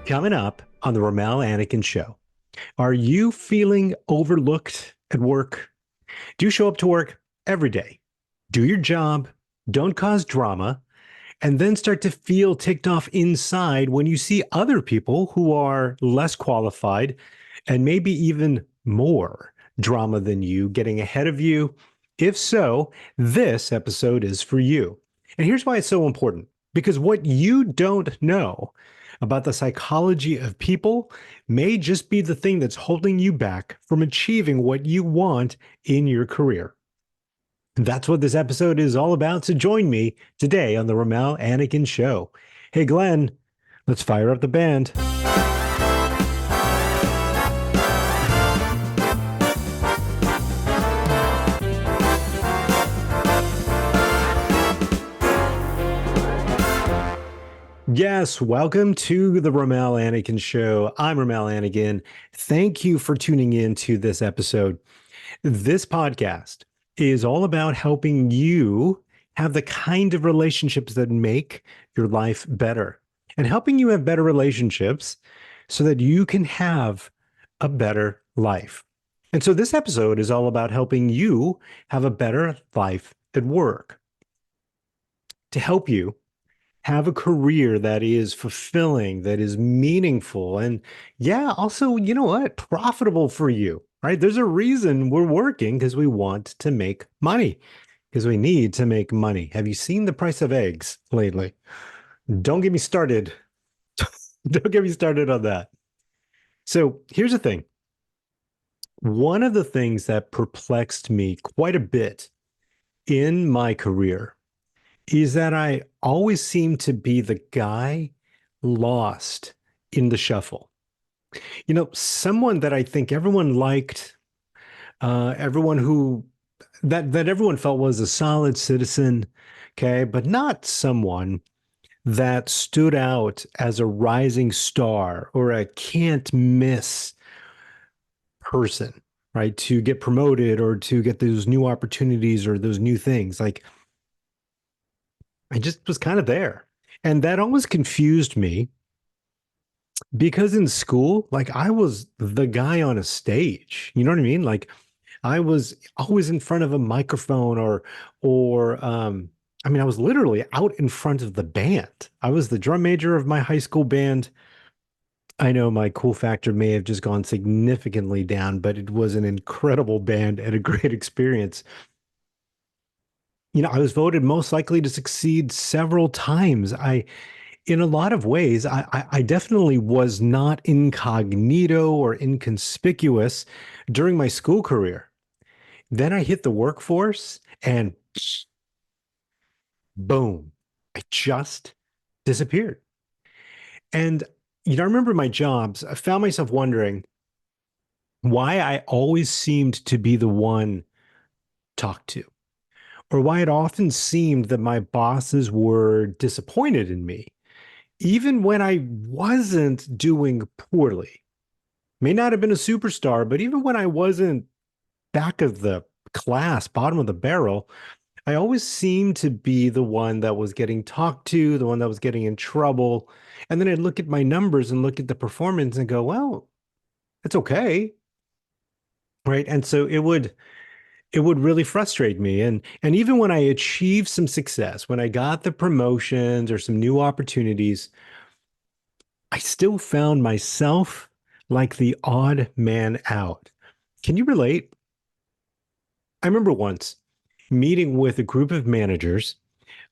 Coming up on the Rommel Anakin Show. Are you feeling overlooked at work? Do you show up to work every day, do your job, don't cause drama, and then start to feel ticked off inside when you see other people who are less qualified and maybe even more drama than you getting ahead of you? If so, this episode is for you. And here's why it's so important, because what you don't know about the psychology of people may just be the thing that's holding you back from achieving what you want in your career. That's what this episode is all about. So join me today on the Rommel Anakin Show. Hey, Glenn, let's fire up the band. Yes, welcome to the Rommel Anakin Show. I'm Rommel Anakin. Thank you for tuning in to this episode. This podcast is all about helping you have the kind of relationships that make your life better and helping you have better relationships so that you can have a better life. And so this episode is all about helping you have a better life at work, to help you have a career that is fulfilling, that is meaningful, and yeah, also, you know what, profitable for you, right? There's a reason we're working, because we want to make money, because we need to make money. Have you seen the price of eggs lately? Don't get me started. Don't get me started on that. So here's the thing. One of the things that perplexed me quite a bit in my career is that I always seem to be the guy lost in the shuffle. You know, someone that I think everyone liked, everyone who that everyone felt was a solid citizen, okay, but not someone that stood out as a rising star or a can't miss person, right? To get promoted or to get those new opportunities or those new things. Like, I just was kind of there. And that always confused me because in school, like I was the guy on a stage. You know what I mean? Like I was always in front of a microphone or I mean, I was literally out in front of the band. I was the drum major of my high school band. I know my cool factor may have just gone significantly down, but it was an incredible band and a great experience. You know, I was voted most likely to succeed several times. In a lot of ways, I definitely was not incognito or inconspicuous during my school career. Then I hit the workforce and boom, I just disappeared. And, you know, I remember my jobs, I found myself wondering why I always seemed to be the one talked to, or why it often seemed that my bosses were disappointed in me, even when I wasn't doing poorly. May not have been a superstar, but even when I wasn't back of the class, bottom of the barrel, I always seemed to be the one that was getting talked to, the one that was getting in trouble. And then I'd look at my numbers and look at the performance and go, well, it's okay. Right. And so it would really frustrate me. And even when I achieved some success, when I got the promotions or some new opportunities, I still found myself like the odd man out. Can you relate? I remember once meeting with a group of managers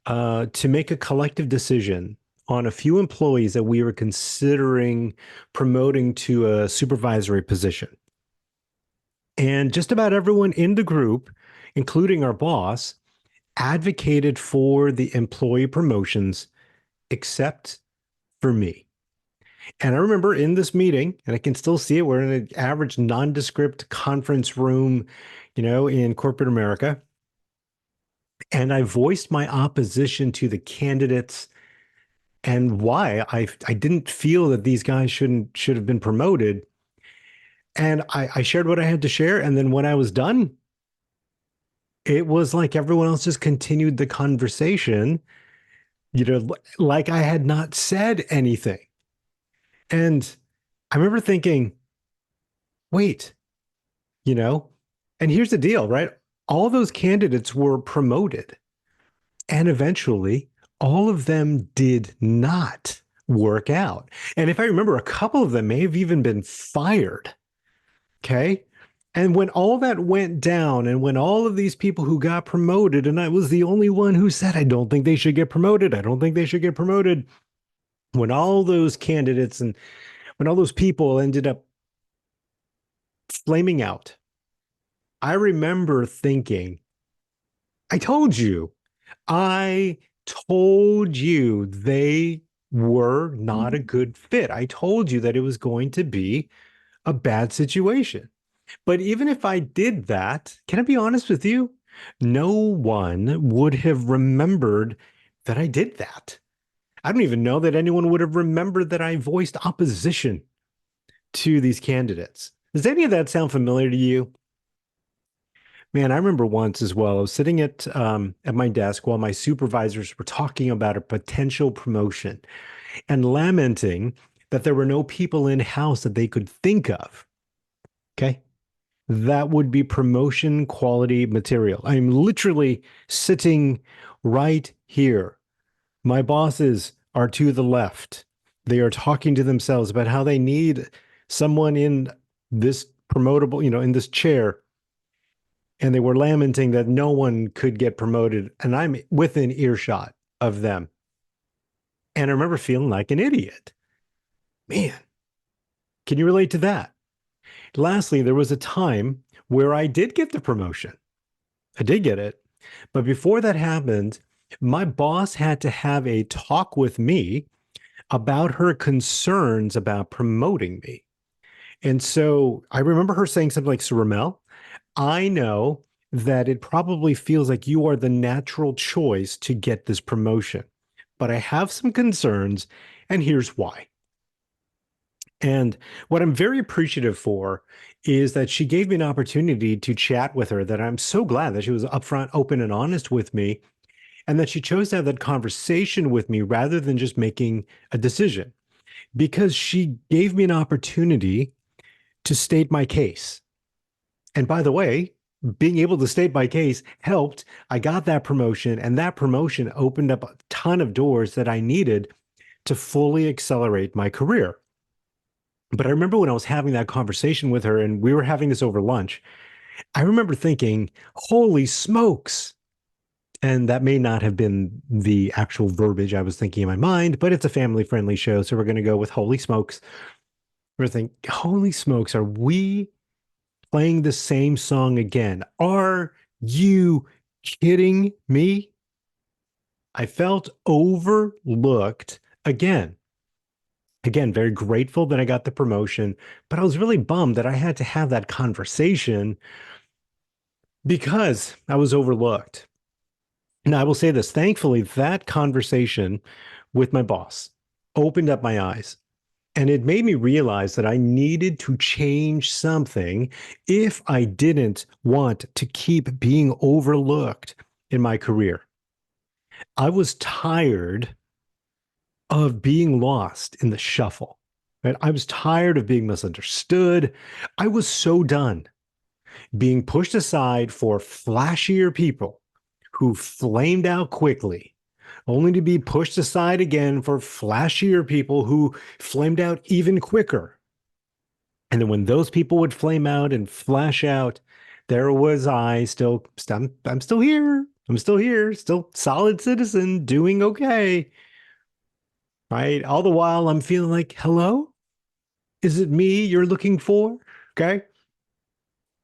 to make a collective decision on a few employees that we were considering promoting to a supervisory position. And just about everyone in the group, including our boss, advocated for the employee promotions except for me. And I remember in this meeting, and I can still see it, we're in an average nondescript conference room, you know, in corporate America. And I voiced my opposition to the candidates and why I didn't feel that these guys should have been promoted. And I shared what I had to share. And then when I was done, it was like everyone else just continued the conversation, you know, like I had not said anything. And I remember thinking, wait, you know, and here's the deal, right? All those candidates were promoted, and eventually all of them did not work out. And if I remember, a couple of them may have even been fired. Okay. And when all that went down, and when all of these people who got promoted, and I was the only one who said, I don't think they should get promoted. I don't think they should get promoted. When all those candidates and when all those people ended up flaming out, I remember thinking, I told you, I told you they were not a good fit. I told you that it was going to be a bad situation. But even if I did that, can I be honest with you? No one would have remembered that I did that. I don't even know that anyone would have remembered that I voiced opposition to these candidates. Does any of that sound familiar to you? Man, I remember once as well. I was sitting at my desk while my supervisors were talking about a potential promotion and lamenting that there were no people in house that they could think of. Okay. That would be promotion quality material. I'm literally sitting right here. My bosses are to the left. They are talking to themselves about how they need someone in this promotable, in this chair. And they were lamenting that no one could get promoted. And I'm within earshot of them. And I remember feeling like an idiot. Man, can you relate to that? Lastly, there was a time where I did get the promotion. I did get it. But before that happened, my boss had to have a talk with me about her concerns about promoting me. And so I remember her saying something like, So Rommel, I know that it probably feels like you are the natural choice to get this promotion, but I have some concerns, and here's why. And what I'm very appreciative for is that she gave me an opportunity to chat with her, that I'm so glad that she was upfront, open, and honest with me, and that she chose to have that conversation with me rather than just making a decision, because she gave me an opportunity to state my case. And by the way, being able to state my case helped. I got that promotion, and that promotion opened up a ton of doors that I needed to fully accelerate my career. But I remember when I was having that conversation with her and we were having this over lunch, I remember thinking, holy smokes. And that may not have been the actual verbiage I was thinking in my mind, but it's a family friendly show. So we're going to go with holy smokes. We're thinking, holy smokes, are we playing the same song again? Are you kidding me? I felt overlooked again. Again, very grateful that I got the promotion, but I was really bummed that I had to have that conversation because I was overlooked. And I will say this, thankfully, that conversation with my boss opened up my eyes, and it made me realize that I needed to change something if I didn't want to keep being overlooked in my career. I was tired of being lost in the shuffle. Right? I was tired of being misunderstood. I was so done being pushed aside for flashier people who flamed out quickly, only to be pushed aside again for flashier people who flamed out even quicker. And then when those people would flame out and flash out, there was I still, I'm still here. I'm still here, still solid citizen, doing okay. Right. All the while I'm feeling like, hello, is it me you're looking for? Okay.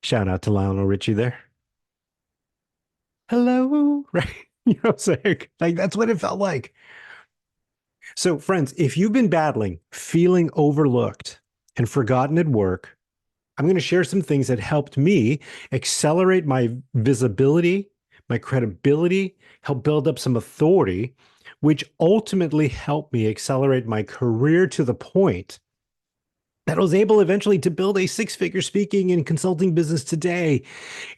Shout out to Lionel Richie there. Hello. Right. You know what I'm saying? Like that's what it felt like. So, friends, if you've been battling feeling overlooked and forgotten at work, I'm going to share some things that helped me accelerate my visibility, my credibility, help build up some authority, which ultimately helped me accelerate my career to the point that I was able eventually to build a six-figure speaking and consulting business today,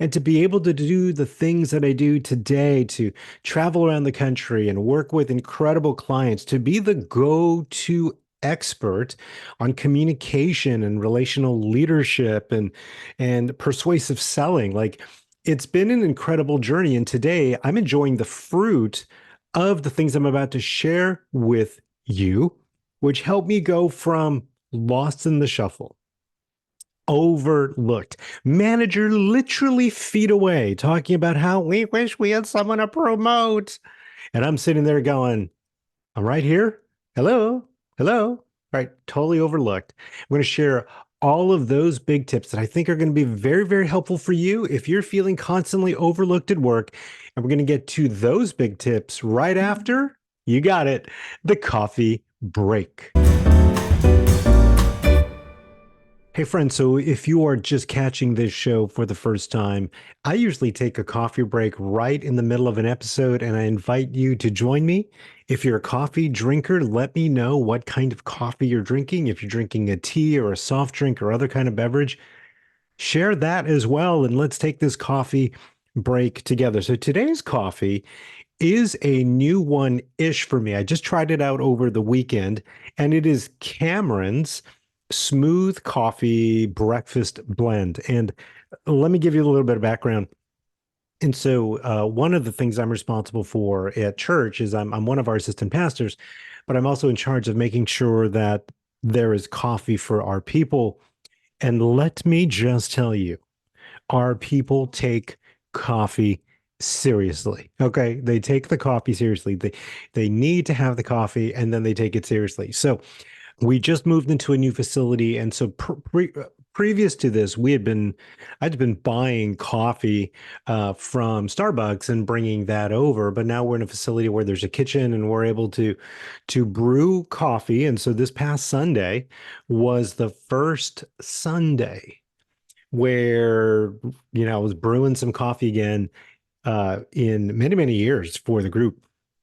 and to be able to do the things that I do today, to travel around the country and work with incredible clients, to be the go-to expert on communication and relational leadership and persuasive selling. Like it's been an incredible journey. And today I'm enjoying the fruit of the things I'm about to share with you, which helped me go from lost in the shuffle, overlooked, manager literally feet away, talking about how we wish we had someone to promote. And I'm sitting there going, I'm right here. Hello. Hello. Right. Totally overlooked. I'm going to share all of those big tips that I think are going to be very, very helpful for you if you're feeling constantly overlooked at work. And we're going to get to those big tips right after, you got it, the coffee break. Hey, friends. So if you are just catching this show for the first time, I usually take a coffee break right in the middle of an episode, and I invite you to join me. If you're a coffee drinker, let me know what kind of coffee you're drinking. If you're drinking a tea or a soft drink or other kind of beverage, share that as well. And let's take this coffee break together. So today's coffee is a new one-ish for me. I just tried it out over the weekend, and it is Cameron's Smooth Coffee Breakfast Blend. And let me give you a little bit of background. And so, one of the things I'm responsible for at church is I'm one of our assistant pastors, but I'm also in charge of making sure that there is coffee for our people. And let me just tell you, our people take coffee seriously. Okay, they take the coffee seriously. They need to have the coffee, and then they take it seriously. So we just moved into a new facility, and so previous to this, I'd been buying coffee from Starbucks and bringing that over. But now we're in a facility where there's a kitchen, and we're able to brew coffee. And so this past Sunday was the first Sunday where I was brewing some coffee again in many, many years for the group.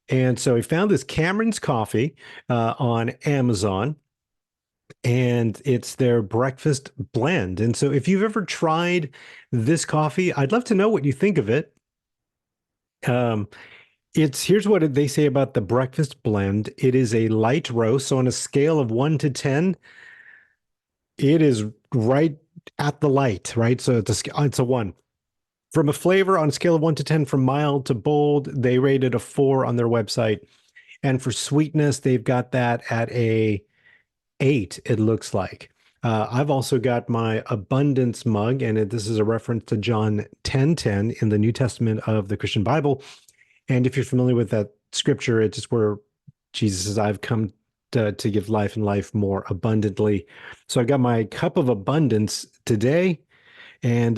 And so I found this Cameron's Coffee on Amazon, and it's their breakfast blend. And so if you've ever tried this coffee, I'd love to know what you think of it. Um, here's what they say about the breakfast blend. It is a light roast. So on a scale of 1 to 10, it is right at the light, right? So it's a 1. From a flavor on a scale of 1 to 10, from mild to bold, they rated a 4 on their website. And for sweetness, they've got that at a 8, it looks like. I've also got my abundance mug, and this is a reference to John 10:10 in the New Testament of the Christian Bible. And if you're familiar with that scripture, it's just where Jesus says, I've come to give life and life more abundantly. So I've got my cup of abundance today, and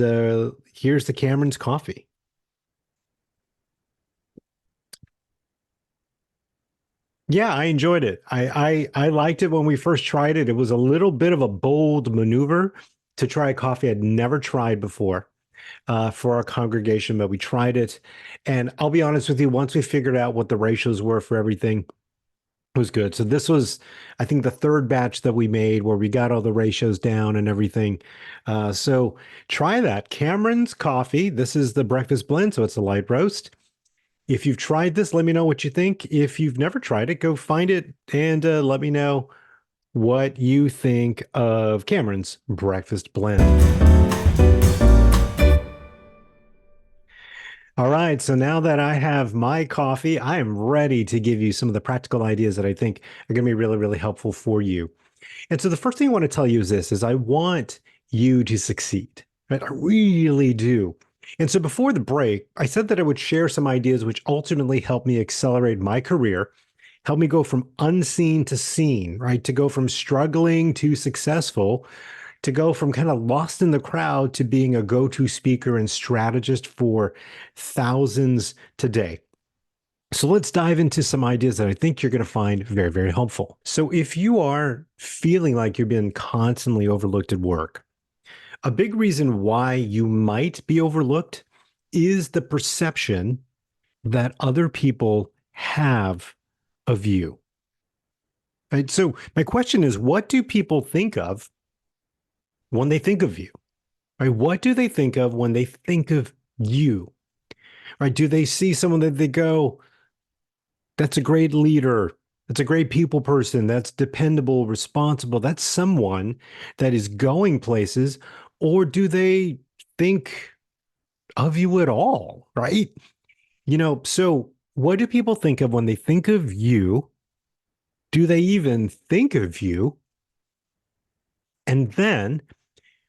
here's the Cameron's coffee. Yeah, I enjoyed it. I liked it when we first tried it. It was a little bit of a bold maneuver to try a coffee I'd never tried before for our congregation, but we tried it. And I'll be honest with you, once we figured out what the ratios were for everything, it was good. So this was, I think, the third batch that we made where we got all the ratios down and everything. So try that. Cameron's Coffee. This is the breakfast blend, so it's a light roast. If you've tried this, let me know what you think. If you've never tried it, go find it and let me know what you think of Cameron's breakfast blend. All right, so now that I have my coffee, I am ready to give you some of the practical ideas that I think are going to be really, really helpful for you. And so the first thing I want to tell you is I want you to succeed, right? I really do. And so before the break, I said that I would share some ideas which ultimately help me accelerate my career, help me go from unseen to seen, right? To go from struggling to successful, to go from kind of lost in the crowd to being a go-to speaker and strategist for thousands today. So let's dive into some ideas that I think you're going to find very, very helpful. So if you are feeling like you're being constantly overlooked at work, a big reason why you might be overlooked is the perception that other people have of you. Right? So my question is, what do people think of when they think of you? Right? What do they think of when they think of you? Right? Do they see someone that they go, that's a great leader, That's a great people person. That's dependable, responsible. That's someone that is going places. Or do they think of you at all? Right? So what do people think of when they think of you? Do they even think of you? And then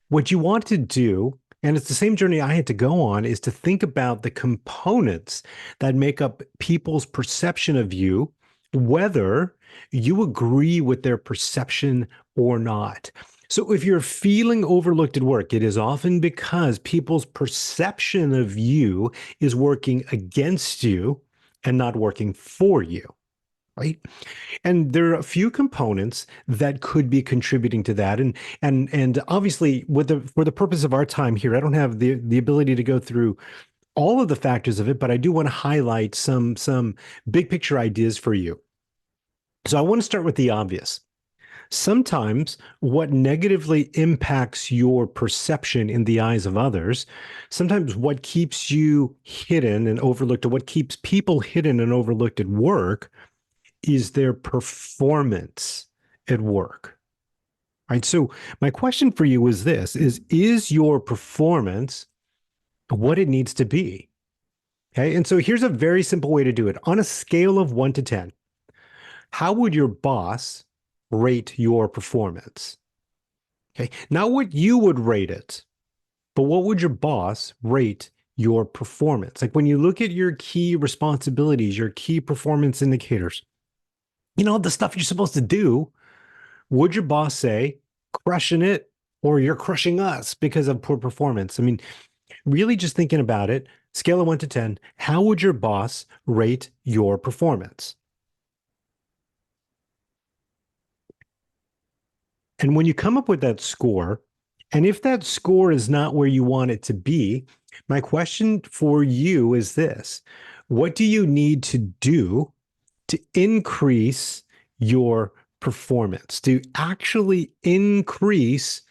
what you want to do, and it's the same journey I had to go on, is to think about the components that make up people's perception of you, whether you agree with their perception or not. So if you're feeling overlooked at work, it is often because people's perception of you is working against you and not working for you, right? And there are a few components that could be contributing to that. And obviously, with the for the purpose of our time here, I don't have the ability to go through all of the factors of it, but I do want to highlight some big picture ideas for you. So I want to start with the obvious. Sometimes what negatively impacts your perception in the eyes of others, sometimes what keeps you hidden and overlooked, or what keeps people hidden and overlooked at work, is their performance at work. Right. So my question for you is this: is your performance what it needs to be? Okay. And so here's a very simple way to do it. On a scale of 1 to 10, how would your boss rate your performance? Okay. Not what you would rate it, but what would your boss rate your performance? Like when you look at your key responsibilities, your key performance indicators, the stuff you're supposed to do, would your boss say, crushing it, or you're crushing us because of poor performance? I mean, really just thinking about it, scale of 1 to 10, how would your boss rate your performance? And when you come up with that score, and if that score is not where you want it to be, my question for you is this: what do you need to do to increase your performance, to actually increase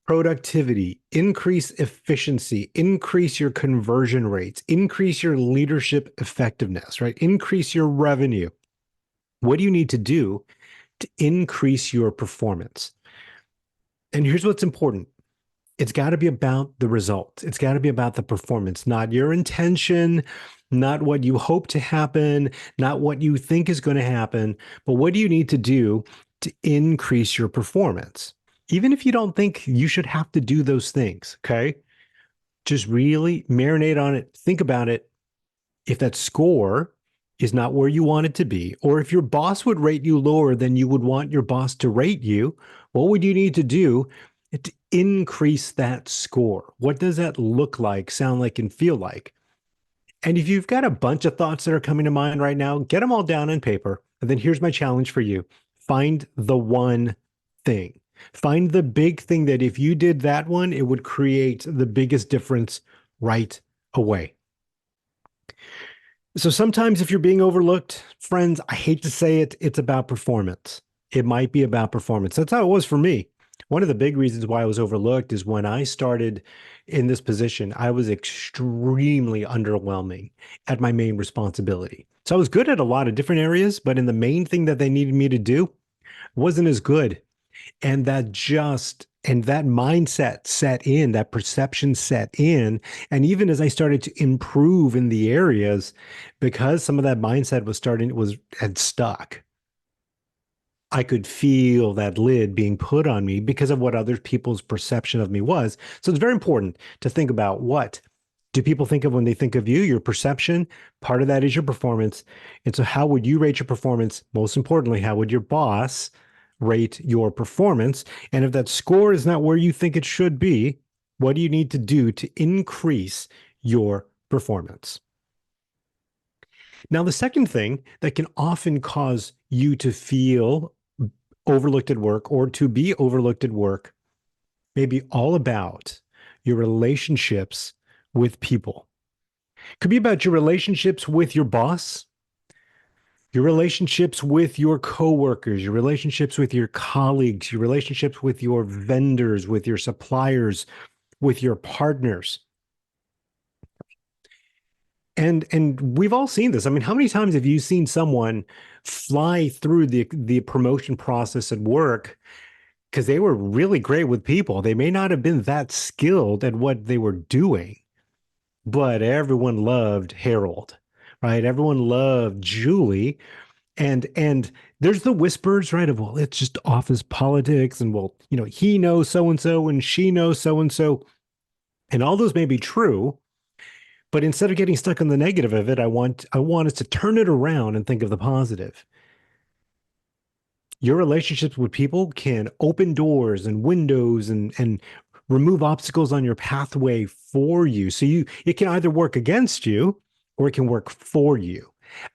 productivity, increase efficiency, increase your conversion rates, increase your leadership effectiveness, right? Increase your revenue? What do you need to do to increase your performance? And here's what's important: it's got to be about the result. It's got to be about the performance, not your intention, not what you hope to happen, not what you think is going to happen, but what do you need to do to increase your performance? Even if you don't think you should have to do those things, okay? Just really marinate on it, think about it. If that score is not where you want it to be, or if your boss would rate you lower than you would want your boss to rate you, what would you need to do to increase that score? What does that look like, sound like, and feel like? And if you've got a bunch of thoughts that are coming to mind right now, get them all down on paper. And then here's my challenge for you: find the one thing. Find the big thing that if you did that one, it would create the biggest difference right away. So sometimes if you're being overlooked, friends, I hate to say it, it's about performance. It might be about performance. That's how it was for me. One of the big reasons why I was overlooked is when I started in this position, I was extremely underwhelming at my main responsibility. So I was good at a lot of different areas, but in the main thing that they needed me to do, wasn't as good. And that mindset set in, that perception set in. And even as I started to improve in the areas, because some of that mindset had stuck, I could feel that lid being put on me because of what other people's perception of me was. So it's very important to think about: what do people think of when they think of you? Your perception, part of that is your performance. And so how would you rate your performance? Most importantly, how would your boss rate your performance? And if that score is not where you think it should be, what do you need to do to increase your performance? Now, the second thing that can often cause you to feel overlooked at work, or to be overlooked at work, may be all about your relationships with people. It could be about your relationships with your boss, your relationships with your coworkers, your relationships with your colleagues, your relationships with your vendors, with your suppliers, with your partners. And we've all seen this. I mean, how many times have you seen someone fly through the promotion process at work because they were really great with people? They may not have been that skilled at what they were doing, but everyone loved Harold, right? Everyone loved Julie. And there's the whispers, right? Of, well, it's just office politics, and well, he knows so and so, and she knows so and so, and all those may be true. But instead of getting stuck on the negative of it, I want us to turn it around and think of the positive. Your relationships with people can open doors and windows and remove obstacles on your pathway for you. So it can either work against you or it can work for you.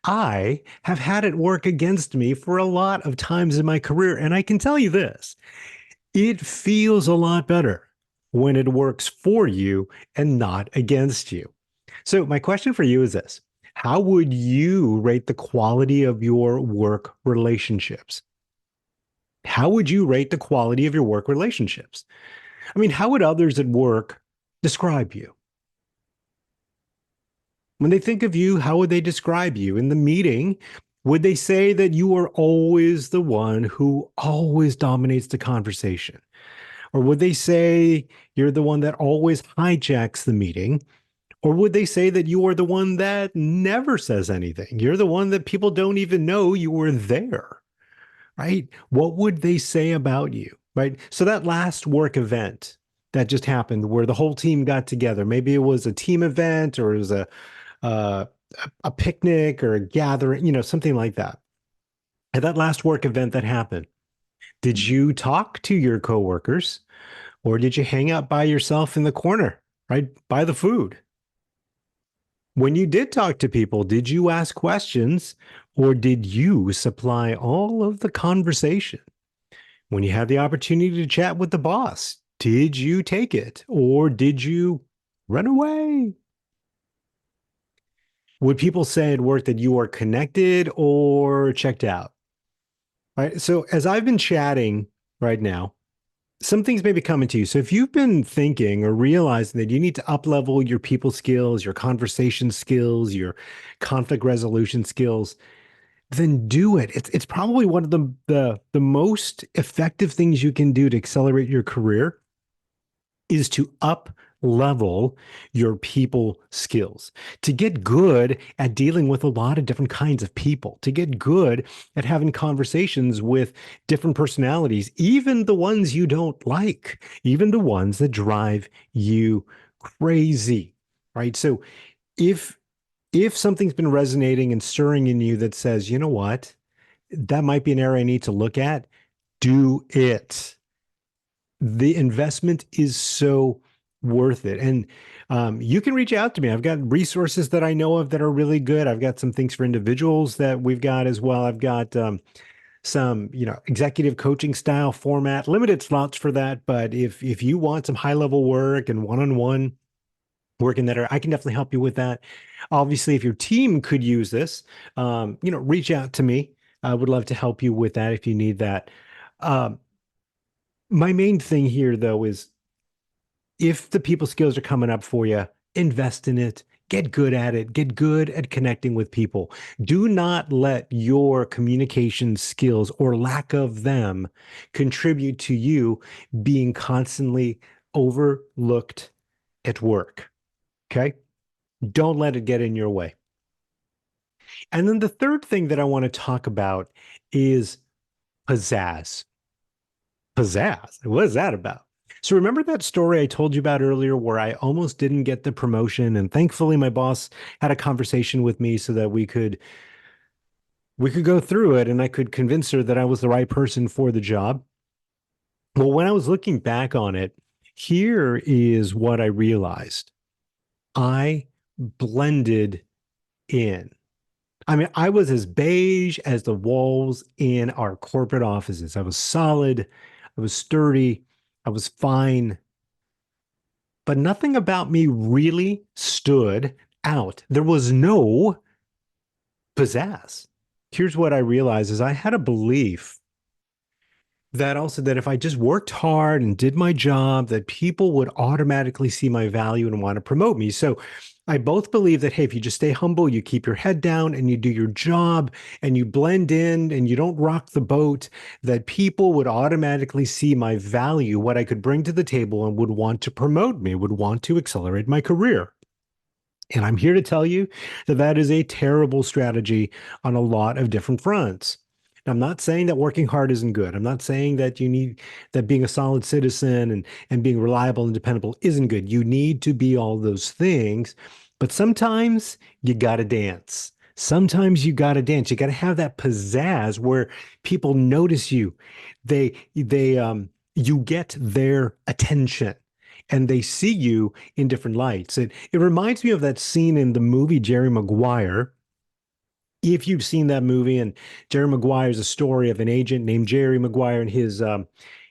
I have had it work against me for a lot of times in my career, and I can tell you this, it feels a lot better when it works for you and not against you. So, my question for you is this: how would you rate the quality of your work relationships? How would you rate the quality of your work relationships? I mean, how would others at work describe you? When they think of you, how would they describe you in the meeting? Would they say that you are always the one who always dominates the conversation? Or would they say you're the one that always hijacks the meeting? Or would they say that you are the one that never says anything? You're the one that people don't even know you were there, right? What would they say about you, right? So that last work event that just happened where the whole team got together, maybe it was a team event or it was uh, a picnic or a gathering, something like that. At that last work event that happened, did you talk to your coworkers or did you hang out by yourself in the corner, right? By the food? When you did talk to people, did you ask questions or did you supply all of the conversation? When you had the opportunity to chat with the boss, did you take it or did you run away? Would people say at work that you are connected or checked out? Right. So as I've been chatting right now, some things may be coming to you. So if you've been thinking or realizing that you need to up level your people skills, your conversation skills, your conflict resolution skills, then do it. It's probably one of the most effective things you can do to accelerate your career is to up level your people skills, to get good at dealing with a lot of different kinds of people, to get good at having conversations with different personalities, even the ones you don't like, even the ones that drive you crazy, right? So if something's been resonating and stirring in you that says, you know what, that might be an area I need to look at, do it. The investment is so worth it. And you can reach out to me. I've got resources that I know of that are really good. I've got some things for individuals that we've got as well. I've got some, executive coaching style format, limited slots for that. But if you want some high level work and one-on-one work in that area, I can definitely help you with that. Obviously, if your team could use this, reach out to me. I would love to help you with that if you need that. Um, my main thing here, though, is if the people skills are coming up for you, invest in it. Get good at it. Get good at connecting with people. Do not let your communication skills or lack of them contribute to you being constantly overlooked at work. Okay. Don't let it get in your way. And then the third thing that I want to talk about is pizzazz. Pizzazz. What is that about? So remember that story I told you about earlier where I almost didn't get the promotion and thankfully my boss had a conversation with me so that we could go through it and I could convince her that I was the right person for the job. Well, when I was looking back on it, here is what I realized. I blended in. I mean, I was as beige as the walls in our corporate offices. I was solid, I was sturdy, I was fine, but nothing about me really stood out. There was no pizzazz. Here's what I realized is I had a belief that also that if I just worked hard and did my job, that people would automatically see my value and want to promote me. So I both believe that, hey, if you just stay humble, you keep your head down and you do your job and you blend in and you don't rock the boat, that people would automatically see my value, what I could bring to the table, and would want to promote me, would want to accelerate my career. And I'm here to tell you that that is a terrible strategy on a lot of different fronts. I'm not saying that working hard isn't good. I'm not saying that you need that being a solid citizen and being reliable and dependable isn't good. You need to be all those things, but sometimes you got to dance. Sometimes you got to dance. You got to have that pizzazz where people notice you. You get their attention and they see you in different lights. It reminds me of that scene in the movie Jerry Maguire. If you've seen that movie, and Jerry Maguire is a story of an agent named Jerry Maguire, and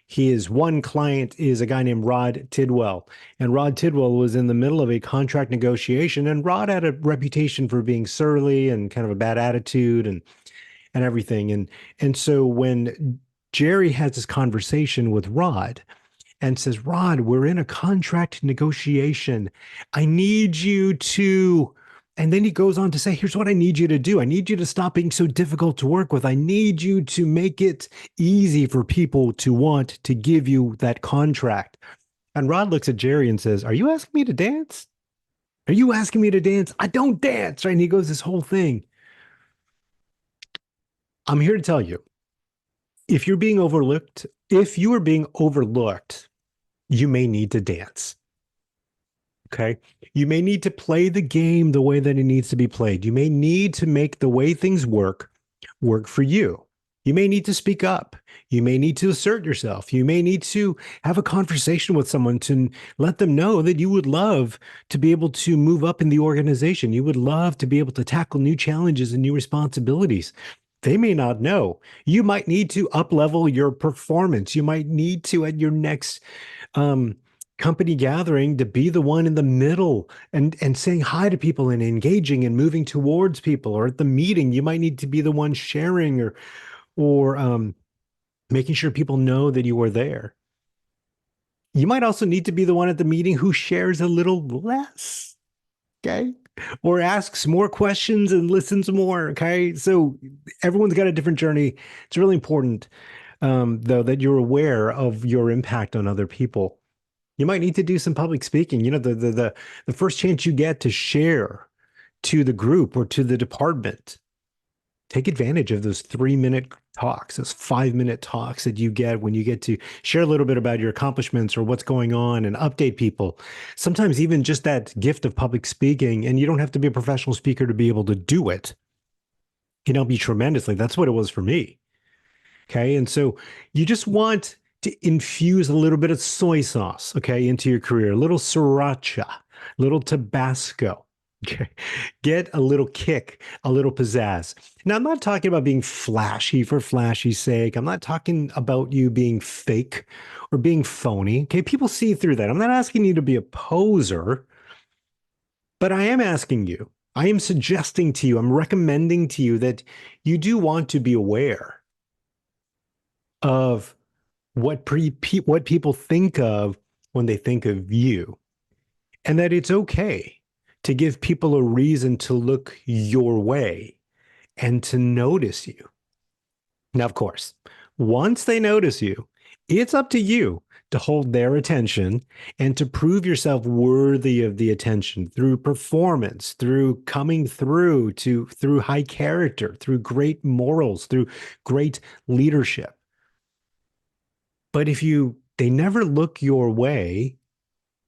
his one client is a guy named Rod Tidwell. And Rod Tidwell was in the middle of a contract negotiation, and Rod had a reputation for being surly and kind of a bad attitude and everything. And so when Jerry has this conversation with Rod, and says, Rod, we're in a contract negotiation. I need you to. And then he goes on to say, here's what I need you to do. I need you to stop being so difficult to work with. I need you to make it easy for people to want to give you that contract. And Rod looks at Jerry and says, are you asking me to dance? Are you asking me to dance? I don't dance. Right. And he goes this whole thing. I'm here to tell you, if you're being overlooked, if you are being overlooked, you may need to dance. Okay. You may need to play the game the way that it needs to be played. You may need to make the way things work for you. You may need to speak up. You may need to assert yourself. You may need to have a conversation with someone to let them know that you would love to be able to move up in the organization. You would love to be able to tackle new challenges and new responsibilities. They may not know. You might need to up level your performance. You might need to, at your next um, company gathering, to be the one in the middle and saying hi to people and engaging and moving towards people. Or at the meeting, you might need to be the one sharing or making sure people know that you are there. You might also need to be the one at the meeting who shares a little less, okay? Or asks more questions and listens more, okay? So everyone's got a different journey. It's really important, though, that you're aware of your impact on other people. You might need to do some public speaking. You know, the first chance you get to share to the group or to the department, take advantage of those 3 minute talks, those 5 minute talks that you get when you get to share a little bit about your accomplishments or what's going on and update people. Sometimes even just that gift of public speaking, and you don't have to be a professional speaker to be able to do it, can help you tremendously. That's what it was for me. Okay. And so you just want to infuse a little bit of soy sauce, okay, into your career, a little sriracha, a little Tabasco. Okay. Get a little kick, a little pizzazz. Now, I'm not talking about being flashy for flashy's sake. I'm not talking about you being fake or being phony. Okay. People see through that. I'm not asking you to be a poser, but I am asking you, I am suggesting to you, I'm recommending to you that you do want to be aware of what people think of when they think of you, and that it's okay to give people a reason to look your way and to notice you. Now, of course, once they notice you, it's up to you to hold their attention and to prove yourself worthy of the attention through performance, through coming through high character, through great morals, through great leadership. But if they never look your way,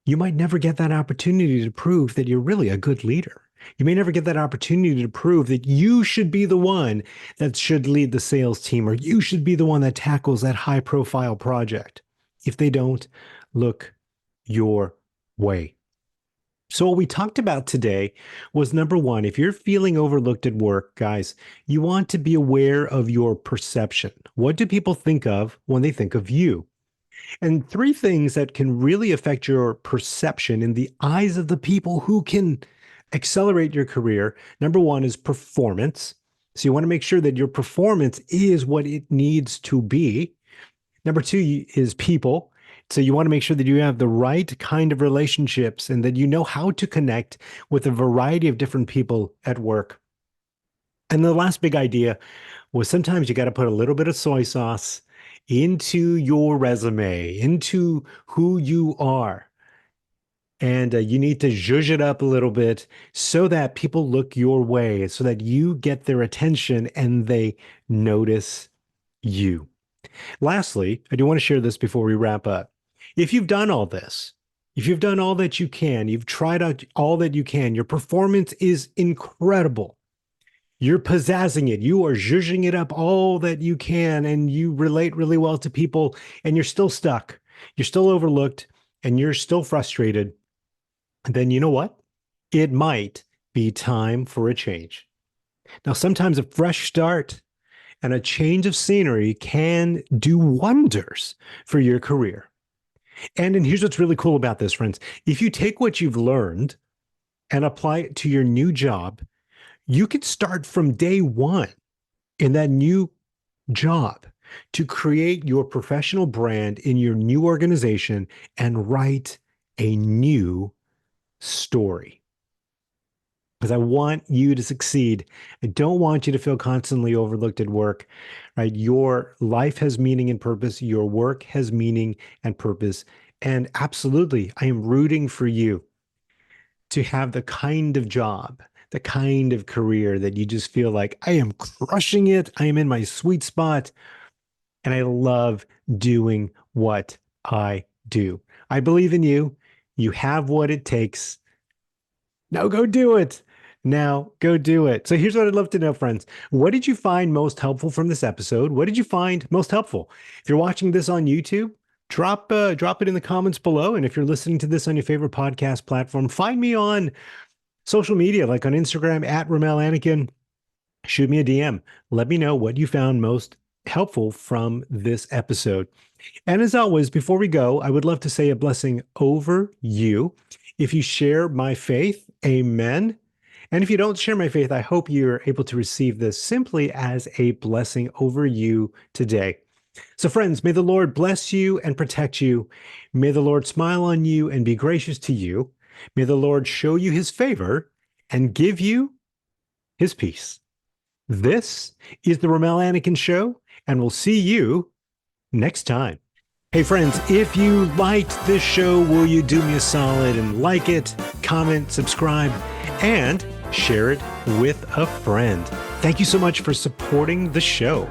you might never get that opportunity to prove that you're really a good leader. You may never get that opportunity to prove that you should be the one that should lead the sales team, or you should be the one that tackles that high profile project if they don't look your way. So what we talked about today was, number one, if you're feeling overlooked at work, guys, you want to be aware of your perception. What do people think of when they think of you? And three things that can really affect your perception in the eyes of the people who can accelerate your career. Number one is performance. So you want to make sure that your performance is what it needs to be. Number two is people. So you want to make sure that you have the right kind of relationships and that you know how to connect with a variety of different people at work. And the last big idea was sometimes you got to put a little bit of soy sauce into your resume, into who you are. And you need to zhuzh it up a little bit so that people look your way, so that you get their attention and they notice you. Lastly, I do want to share this before we wrap up. If you've done all this, if you've done all that you can, you've tried out all that you can, your performance is incredible. You're pizzazzing it. You are zhuzhing it up all that you can, and you relate really well to people, and you're still stuck. You're still overlooked, and you're still frustrated. Then you know what? It might be time for a change. Now, sometimes a fresh start and a change of scenery can do wonders for your career. And here's what's really cool about this, friends. If you take what you've learned and apply it to your new job, you could start from day one in that new job to create your professional brand in your new organization and write a new story. Because I want you to succeed. I don't want you to feel constantly overlooked at work, right? Your life has meaning and purpose. Your work has meaning and purpose. And absolutely, I am rooting for you to have the kind of job, the kind of career that you just feel like I am crushing it. I am in my sweet spot. And I love doing what I do. I believe in you. You have what it takes. Now go do it. Now go do it. So here's what I'd love to know, friends. What did you find most helpful from this episode? What did you find most helpful? If you're watching this on YouTube, drop it in the comments below. And if you're listening to this on your favorite podcast platform, find me on social media, like on Instagram at Rommel Anakin. Shoot me a DM. Let me know what you found most helpful from this episode. And as always, before we go, I would love to say a blessing over you. If you share my faith, amen. And if you don't share my faith, I hope you're able to receive this simply as a blessing over you today. So friends, may the Lord bless you and protect you. May the Lord smile on you and be gracious to you. May the Lord show you his favor and give you his peace. This is the Rommel Anakin Show, and we'll see you next time. Hey friends, if you liked this show, will you do me a solid and like it, comment, subscribe, and share it with a friend. Thank you so much for supporting the show.